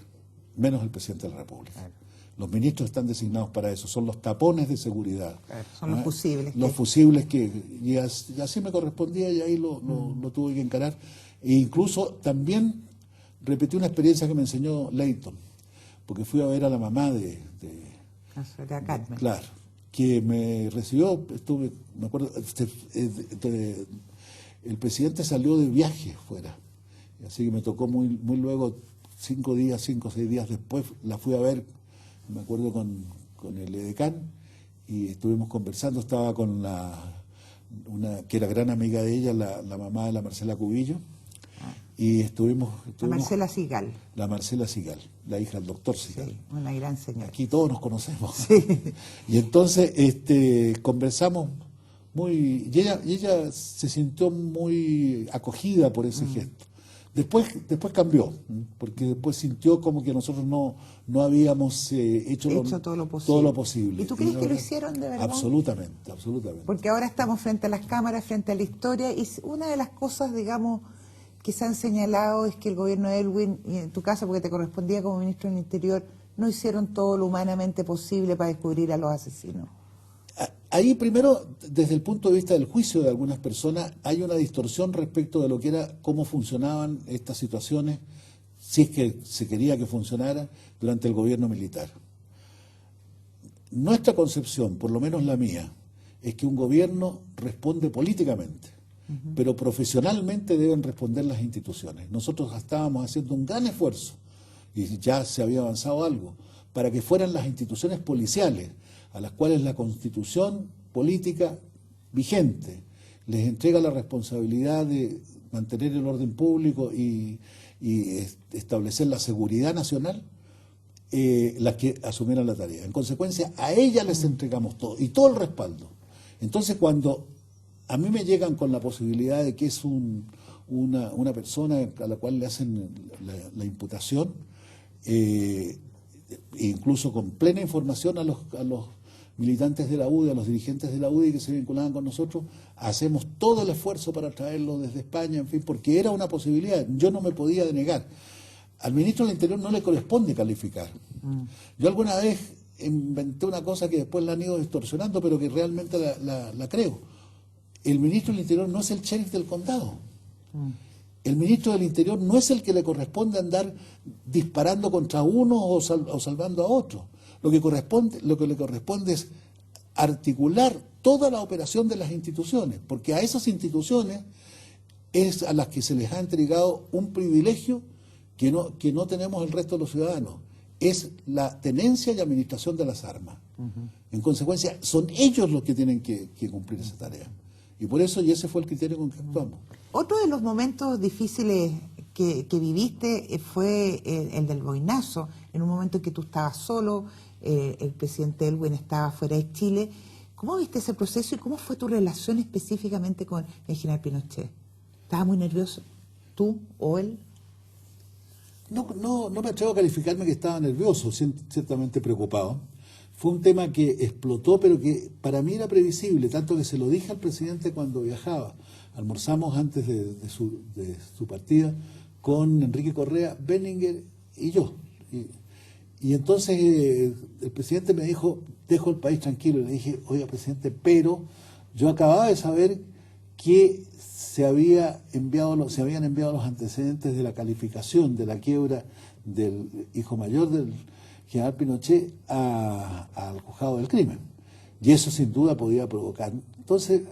menos el presidente de la República. Los ministros están designados para eso, son los tapones de seguridad. Claro, son los fusibles. Los fusibles que y así me correspondía y ahí lo tuve que encarar. E incluso también repetí una experiencia que me enseñó Leighton, porque fui a ver a la mamá de Carmen. Claro, que me recibió, me acuerdo, el presidente salió de viaje fuera, así que me tocó muy luego, 5 o 6 días después, la fui a ver, me acuerdo con el edecán, y estuvimos conversando, estaba con una que era gran amiga de ella, la mamá de la Marcela Cubillo, y estuvimos la Marcela Sigal. La Marcela Sigal, la hija del doctor Sigal. Sí, una gran señora. Aquí todos nos conocemos. Sí. Y entonces conversamos y ella se sintió muy acogida por ese gesto. Después cambió, porque después sintió como que nosotros no habíamos hecho todo lo posible. ¿Y tú crees que lo hicieron de verdad? Absolutamente. Porque ahora estamos frente a las cámaras, frente a la historia, y una de las cosas, digamos, que se han señalado es que el gobierno de Aylwin, y en tu caso porque te correspondía como ministro del Interior, no hicieron todo lo humanamente posible para descubrir a los asesinos. Ahí primero, desde el punto de vista del juicio de algunas personas, hay una distorsión respecto de lo que era, cómo funcionaban estas situaciones, si es que se quería que funcionara durante el gobierno militar. Nuestra concepción, por lo menos la mía, es que un gobierno responde políticamente, pero profesionalmente deben responder las instituciones. Nosotros estábamos haciendo un gran esfuerzo, y ya se había avanzado algo, para que fueran las instituciones policiales, a las cuales la Constitución política vigente les entrega la responsabilidad de mantener el orden público y establecer la seguridad nacional, las que asumieran la tarea. En consecuencia, a ellas les entregamos todo, y todo el respaldo. Entonces, cuando a mí me llegan con la posibilidad de que es una persona a la cual le hacen la imputación, incluso con plena información a los militantes de la UDI, a los dirigentes de la UDI que se vinculaban con nosotros, hacemos todo el esfuerzo para traerlo desde España, en fin, porque era una posibilidad, yo no me podía denegar. Al ministro del Interior no le corresponde calificar. Yo alguna vez inventé una cosa que después la han ido distorsionando, pero que realmente la creo. El ministro del Interior no es el sheriff del condado. El ministro del Interior no es el que le corresponde andar disparando contra uno o salvando a otro. Lo que le corresponde es articular toda la operación de las instituciones, porque a esas instituciones es a las que se les ha entregado un privilegio que no tenemos el resto de los ciudadanos. Es la tenencia y administración de las armas. En consecuencia, son ellos los que tienen que cumplir esa tarea. Y por eso, y ese fue el criterio con que actuamos. Otro de los momentos difíciles que viviste fue el del boinazo, en un momento en que tú estabas solo, el presidente Aylwin estaba fuera de Chile. ¿Cómo viste ese proceso y cómo fue tu relación específicamente con el general Pinochet? ¿Estabas muy nervioso, tú o él? No me atrevo a calificarme que estaba nervioso, ciertamente preocupado. Fue un tema que explotó, pero que para mí era previsible, tanto que se lo dije al presidente cuando viajaba. Almorzamos antes de su partida con Enrique Correa, Benninger y yo. Y entonces el presidente me dijo, dejo el país tranquilo. Y le dije, oiga, presidente, pero yo acababa de saber que se habían enviado los antecedentes de la calificación de la quiebra del hijo mayor del general Pinochet al juzgado del crimen. Y eso sin duda podía provocar. Entonces,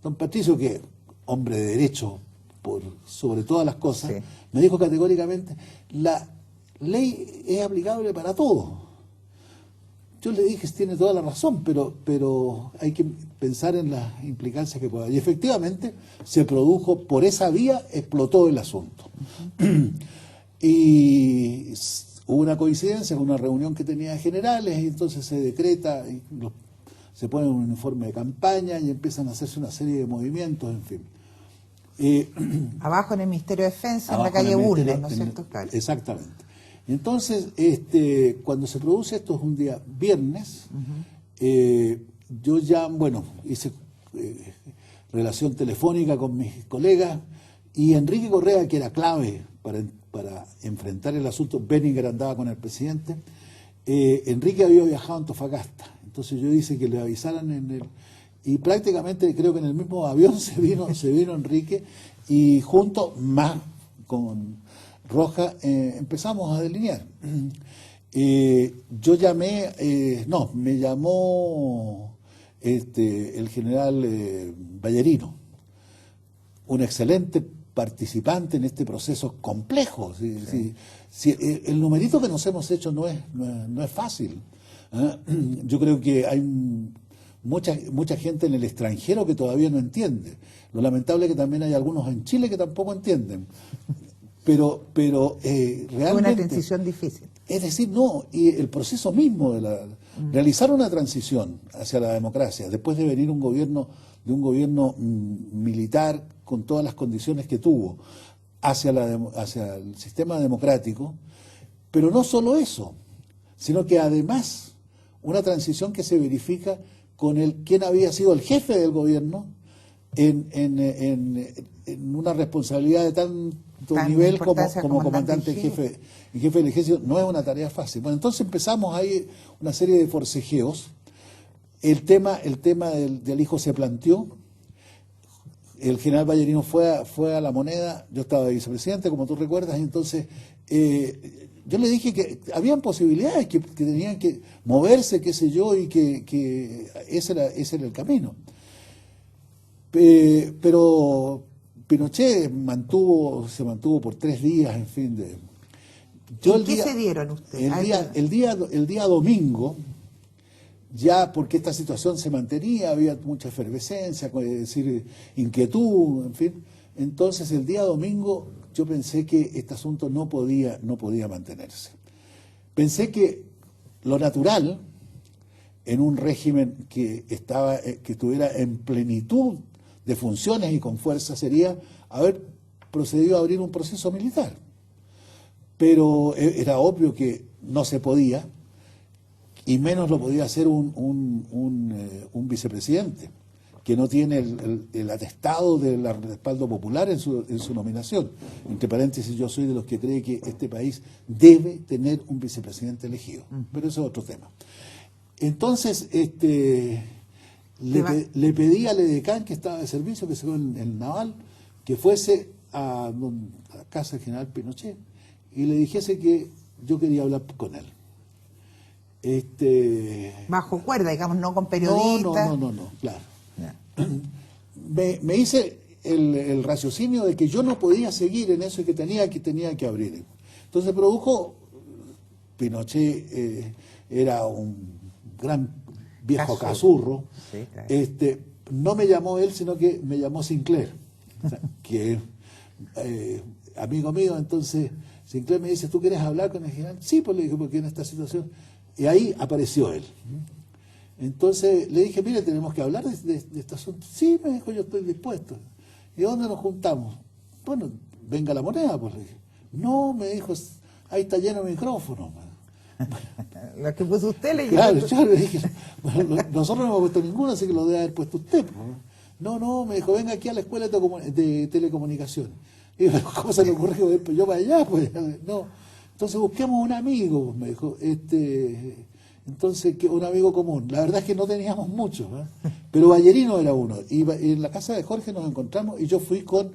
don Patricio, que hombre de derecho sobre todas las cosas, sí, me dijo categóricamente, la ley es aplicable para todo. Yo le dije, tiene toda la razón, pero hay que pensar en las implicancias que pueda. Y efectivamente se produjo, por esa vía explotó el asunto. Y hubo una coincidencia con una reunión que tenía de generales, y entonces se decreta, se pone un uniforme de campaña y empiezan a hacerse una serie de movimientos, en fin. Abajo en el Ministerio de Defensa, en la calle Bulnes, ¿no es cierto? Claro. Exactamente. Y entonces, cuando se produce esto, es un día viernes, yo ya, hice relación telefónica con mis colegas, y Enrique Correa, que era clave para enfrentar el asunto, Benninger andaba con el presidente, Enrique había viajado a Antofagasta. Entonces yo hice que le avisaran y prácticamente creo que en el mismo avión se vino Enrique, y junto más con Roja empezamos a delinear. Yo llamé, me llamó el general Ballerino, un excelente participante en este proceso complejo. El numerito que nos hemos hecho no es fácil. Yo creo que hay mucha gente en el extranjero que todavía no entiende. Lo lamentable es que también hay algunos en Chile que tampoco entienden. Pero realmente... Fue una transición difícil. Es decir, y el proceso mismo de realizar una transición hacia la democracia, después de venir un gobierno militar con todas las condiciones que tuvo, hacia el sistema democrático, pero no solo eso, sino que además una transición que se verifica con quien había sido el jefe del gobierno en una responsabilidad de tanto nivel como comandante en jefe del ejército. No es una tarea fácil. Bueno, entonces empezamos ahí una serie de forcejeos. El tema del hijo se planteó. El general Ballerino fue a La Moneda. Yo estaba de vicepresidente, como tú recuerdas, y entonces yo le dije que habían posibilidades, que tenían que moverse, qué sé yo, y que ese era el camino. Pero Pinochet se mantuvo por 3 días, en fin. ¿Qué se dieron ustedes? El día domingo, ya porque esta situación se mantenía, había mucha efervescencia, es decir, inquietud, en fin. Entonces el día domingo yo pensé que este asunto no podía mantenerse. Pensé que lo natural en un régimen que estuviera en plenitud de funciones y con fuerza sería haber procedido a abrir un proceso militar. Pero era obvio que no se podía, y menos lo podía hacer un vicepresidente que no tiene el atestado del respaldo popular en su nominación. Entre paréntesis, yo soy de los que cree que este país debe tener un vicepresidente elegido, pero eso es otro tema. Entonces, le pedí al edecán, que estaba de servicio, que se quedó en el Naval, que fuese a la casa del general Pinochet y le dijese que yo quería hablar con él. Bajo cuerda, digamos, no con periodistas. No, claro. Me hice el raciocinio de que yo no podía seguir en eso y que tenía que abrir. Entonces produjo, Pinochet era un gran viejo cazurro. Sí, claro. No me llamó él, sino que me llamó Sinclair, que es amigo mío. Entonces Sinclair me dice, ¿tú quieres hablar con el general? Sí, pues le dije, porque en esta situación... Y ahí apareció él. Entonces le dije, mire, tenemos que hablar de este asunto. Sí, me dijo, yo estoy dispuesto. ¿Y dónde nos juntamos? Bueno, venga a La Moneda, pues le dije. No, me dijo, ahí está lleno de micrófonos. Lo que puso usted le Claro, yo le dije, bueno, nosotros no hemos puesto ninguno, así que lo debe haber puesto usted. No, me dijo, venga aquí a la escuela de telecomunicaciones. Y yo, ¿cómo se le ocurrió? Pues yo para allá, pues no. Entonces busquemos un amigo, me dijo, entonces un amigo común. La verdad es que no teníamos muchos, pero Ballerino era uno. Y en la casa de Jorge nos encontramos y yo fui con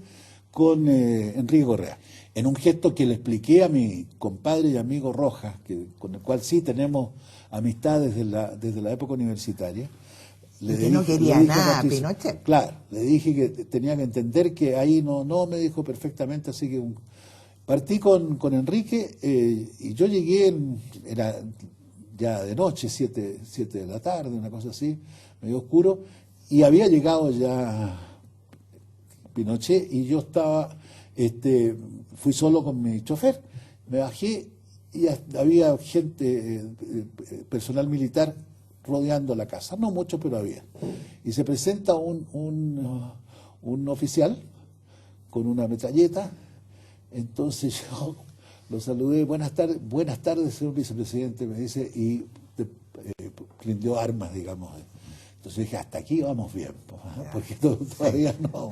Enrique Correa. En un gesto que le expliqué a mi compadre y amigo Rojas, con el cual sí tenemos amistad desde la época universitaria. No quería nada, Pinochet. Claro, le dije que tenía que entender que ahí no me dijo perfectamente, así que partí con Enrique y yo llegué, era ya de noche, 7 de la tarde, una cosa así, medio oscuro, y había llegado ya Pinochet y yo fui solo con mi chofer, me bajé y había gente, personal militar rodeando la casa, no mucho, pero había. Y se presenta un oficial con una metralleta. Entonces yo lo saludé, buenas tardes, señor vicepresidente, me dice, y prendió armas, digamos. Entonces dije, hasta aquí vamos bien, porque todavía no.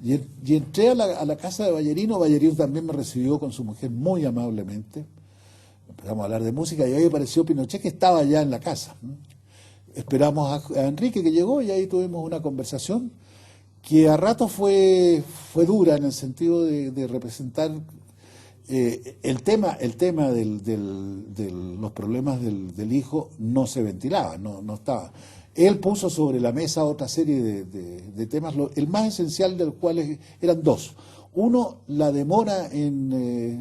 Y entré a la casa de Ballerino. Ballerino también me recibió con su mujer muy amablemente. empezamos a hablar de música y ahí apareció Pinochet, que estaba ya en la casa. Esperamos a Enrique, que llegó, y ahí tuvimos una conversación que a ratos fue dura, en el sentido de representar el tema de los problemas del hijo no se ventilaba, no estaba. Él puso sobre la mesa otra serie de temas, el más esencial de los cuales eran dos. Uno, la demora en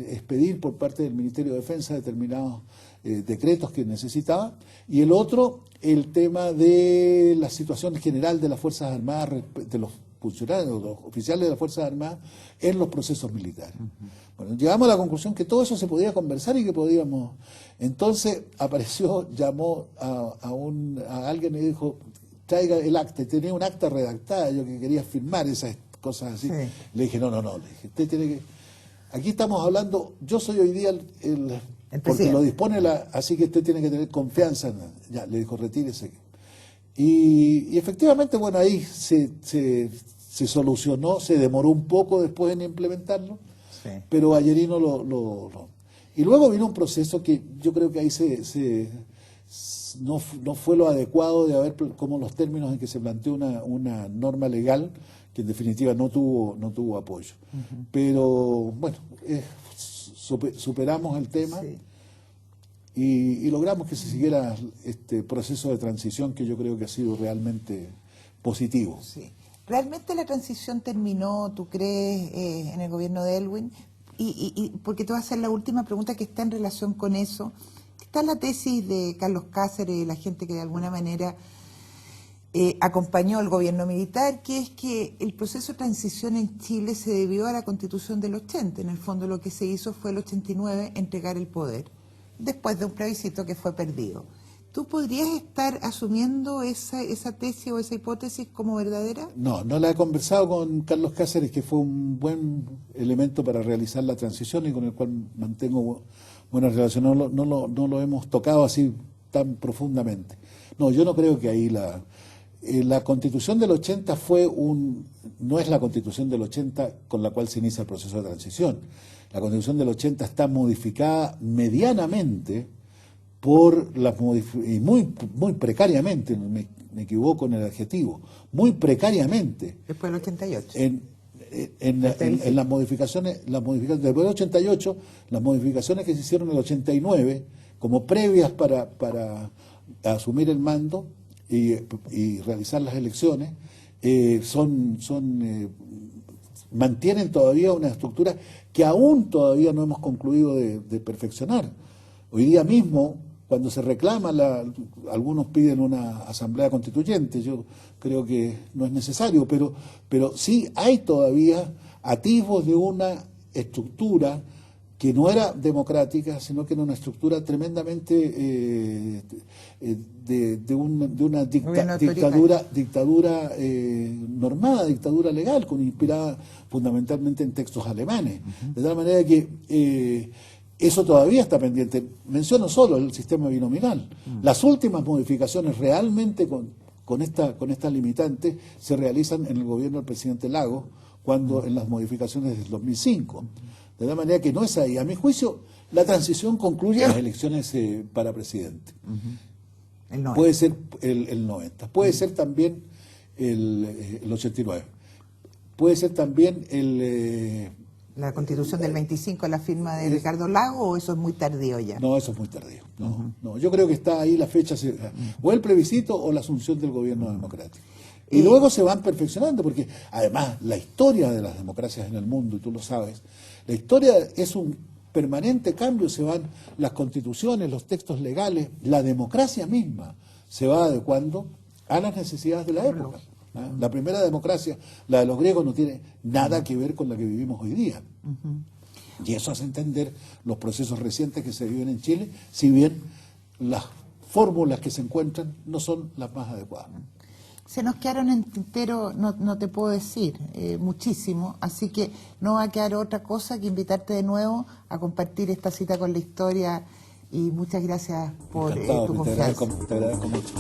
expedir por parte del Ministerio de Defensa determinados decretos que necesitaba, y el otro, el tema de la situación general de las Fuerzas Armadas, de los funcionarios, los oficiales de las Fuerzas Armadas en los procesos militares. Bueno, llegamos a la conclusión que todo eso se podía conversar y que podíamos. Entonces llamó a alguien y dijo, traiga el acta. Tenía un acta redactada, yo que quería firmar esas cosas así. Sí. Le dije, no, le dije, usted tiene que. Aquí estamos hablando, yo soy hoy día el porque lo dispone así que usted tiene que tener confianza. Ya, le dijo, retírese. Y efectivamente, bueno, ahí se solucionó, se demoró un poco después en implementarlo, sí. Pero Ayerino Y luego vino un proceso que yo creo que ahí no fue lo adecuado de haber, como los términos en que se planteó una norma legal, que en definitiva no tuvo apoyo. Uh-huh. Pero bueno, superamos el tema. Sí. Y logramos que se siguiera este proceso de transición que yo creo que ha sido realmente positivo. Sí. ¿Realmente la transición terminó, tú crees, en el gobierno de Aylwin? Y porque te voy a hacer la última pregunta que está en relación con eso. Está la tesis de Carlos Cáceres y la gente que de alguna manera acompañó al gobierno militar, que es que el proceso de transición en Chile se debió a la Constitución del 80. En el fondo lo que se hizo fue el 89 entregar el poder, después de un plebiscito que fue perdido. ¿Tú podrías estar asumiendo esa tesis o esa hipótesis como verdadera? No la he conversado con Carlos Cáceres, que fue un buen elemento para realizar la transición y con el cual mantengo buenas relaciones. No lo hemos tocado así tan profundamente. No, yo no creo que ahí la Constitución del 80 no es la Constitución del 80 con la cual se inicia el proceso de transición. La Constitución del 80 está modificada medianamente y muy precariamente, me equivoco en el adjetivo, muy precariamente. Después del 88. En las modificaciones después del 88, las modificaciones que se hicieron en el 89, como previas para asumir el mando y realizar las elecciones, mantienen todavía una estructura que aún todavía no hemos concluido de perfeccionar. Hoy día mismo, cuando se reclama, algunos piden una asamblea constituyente, yo creo que no es necesario, pero sí hay todavía atisbos de una estructura que no era democrática, sino que era una estructura tremendamente de una dictadura normada, dictadura legal, inspirada fundamentalmente en textos alemanes. Uh-huh. De tal manera que eso todavía está pendiente. Menciono solo el sistema binominal. Uh-huh. Las últimas modificaciones realmente con esta limitante se realizan en el gobierno del presidente Lagos, cuando en las modificaciones del 2005. De la manera que no es ahí. A mi juicio, la transición concluye en las elecciones para presidente. Uh-huh. El 90. Puede ser el 90. Puede ser también el 89. Puede ser también la Constitución del 25, la firma de Ricardo Lagos, ¿o eso es muy tardío ya? No, eso es muy tardío. No, yo creo que está ahí la fecha, o el plebiscito o la asunción del gobierno democrático. Y luego se van perfeccionando, porque además la historia de las democracias en el mundo, y tú lo sabes, la historia es un permanente cambio, se van las constituciones, los textos legales, la democracia misma se va adecuando a las necesidades de la época. La primera democracia, la de los griegos, no tiene nada que ver con la que vivimos hoy día. Y eso hace entender los procesos recientes que se viven en Chile, si bien las fórmulas que se encuentran no son las más adecuadas. Se nos quedaron en tintero, no te puedo decir, muchísimo, así que no va a quedar otra cosa que invitarte de nuevo a compartir esta cita con la historia, y muchas gracias por tu confianza. Te agradezco mucho.